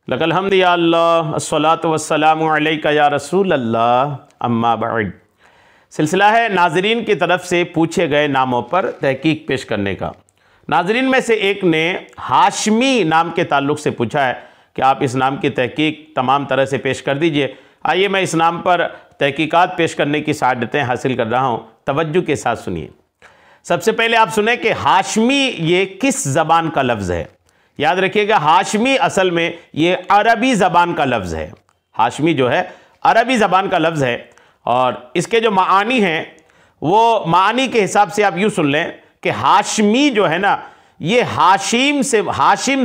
लकल हम्द या अल्लाह अस्सलातु वस्सलामु अलैका या रसूल अल्लाह अम्मा बअद। सिलसिला है नाजरीन की तरफ से पूछे गए नामों पर तहकीक पेश करने का। नाजरीन में से एक ने हाशमी नाम के ताल्लुक़ से पूछा है कि आप इस नाम की तहकीक तमाम तरह से पेश कर दीजिए। आइए मैं इस नाम पर तहकीकात पेश करने की सआदतें हासिल कर रहा हूँ, तवज्जो के साथ सुनिए। सबसे पहले आप सुने कि हाशमी ये किस ज़बान का लफ्ज़ है। याद रखिएगा, हाशमी असल में ये अरबी ज़बान का लफ्ज़ है। हाशमी जो है अरबी ज़बान का लफ्ज़ है और इसके जो मानी हैं वो मानी के हिसाब से आप यूँ सुन लें कि हाशमी जो है ना, ये हाशिम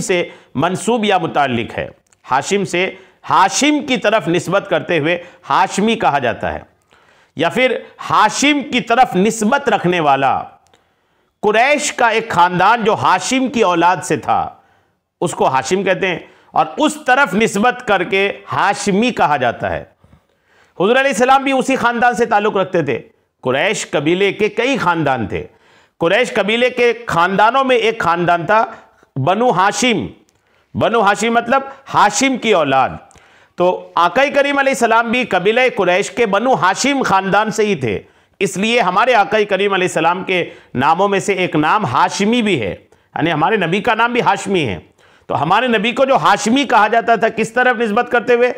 से मंसूब या मुताल्लिक है। हाशिम से हाशिम की तरफ निस्बत करते हुए हाशमी कहा जाता है, या फिर हाशिम की तरफ निस्बत रखने वाला कुरैश का एक ख़ानदान जो हाशिम की औलाद से था उसको हाशिम कहते हैं, और उस तरफ निस्बत करके हाशमी कहा जाता है। हुज़ूर अलैहिस्सलाम भी उसी ख़ानदान से ताल्लुक़ रखते थे। कुरैश कबीले के कई ख़ानदान थे। कुरैश कबीले के ख़ानदानों में एक ख़ानदान था बनु हाशिम। बनु हाशिम मतलब हाशिम की औलाद। तो आका करीम अलैहिस्सलाम भी कबीले कुरैश के बनु हाशिम ख़ानदान से ही थे। इसलिए हमारे आका करीम अलैहिस्सलाम के नामों में से एक नाम हाशमी भी है, यानी हमारे नबी का नाम भी हाशमी है। तो हमारे नबी को जो हाशमी कहा जाता था किस तरफ निस्बत करते हुए,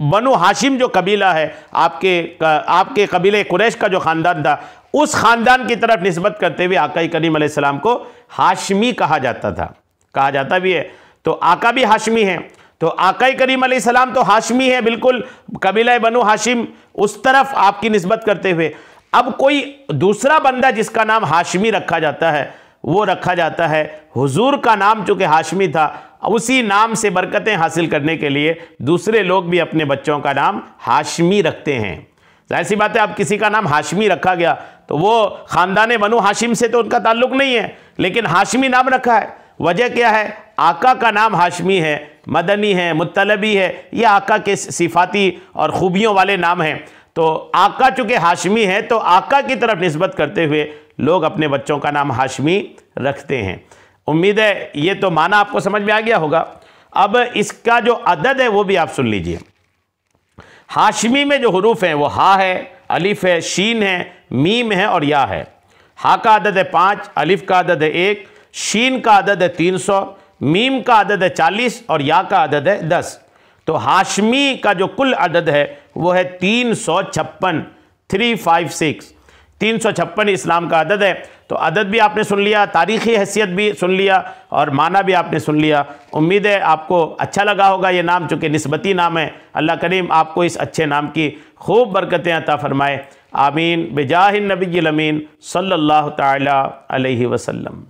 बनु हाशिम जो कबीला है आपके कबीले कुरैश का जो ख़ानदान था उस ख़ानदान की तरफ निस्बत करते हुए आका करीम अलैहिस्सलाम को हाशमी कहा जाता था, कहा जाता भी है। तो आका भी हाशमी है, तो आका करीम अलैहिस्सलाम तो हाशमी है, बिल्कुल कबीला बनु हाशिम, उस तरफ आपकी निस्बत करते हुए। अब कोई दूसरा बंदा जिसका नाम हाशमी रखा जाता है वो रखा जाता है, हुजूर का नाम चूँकि हाशमी था, उसी नाम से बरकतें हासिल करने के लिए दूसरे लोग भी अपने बच्चों का नाम हाशमी रखते हैं। जाहिर सी बात है, अब किसी का नाम हाशमी रखा गया तो वो ख़ानदान बनु हाशिम से तो उनका ताल्लुक़ नहीं है, लेकिन हाशमी नाम रखा है। वजह क्या है? आका का नाम हाशमी है, मदनी है, मुत्तलबी है, ये आका के सिफाती और ख़ूबियों वाले नाम हैं। तो आका चूँकि हाशमी है तो आका की तरफ निस्बत करते हुए लोग अपने बच्चों का नाम हाशमी रखते हैं। उम्मीद है ये तो माना आपको समझ में आ गया होगा। अब इसका जो अदद है वो भी आप सुन लीजिए। हाशमी में जो हरूफ हैं वो हा है, अलिफ है, शीन है, मीम है और या है। हा का अदद है 5, अलिफ का अदद है 1, शीन का अदद है 300, मीम का अदद है 40 और या का अदद है 10। तो हाशमी का जो कुल अदद है वो है 356, 356, 356 इस्लाम का अदद है। तो अदद भी आपने सुन लिया, तारीख़ी हैसियत भी सुन लिया और माना भी आपने सुन लिया। उम्मीद है आपको अच्छा लगा होगा ये नाम, चूँकि निस्बती नाम है। अल्लाह करीम आपको इस अच्छे नाम की खूब बरकतें अता फ़रमाए। आमीन बिजाहिन नबिय्यिल अमीन सल्लल्लाहु तआला अलैहि वसल्लम।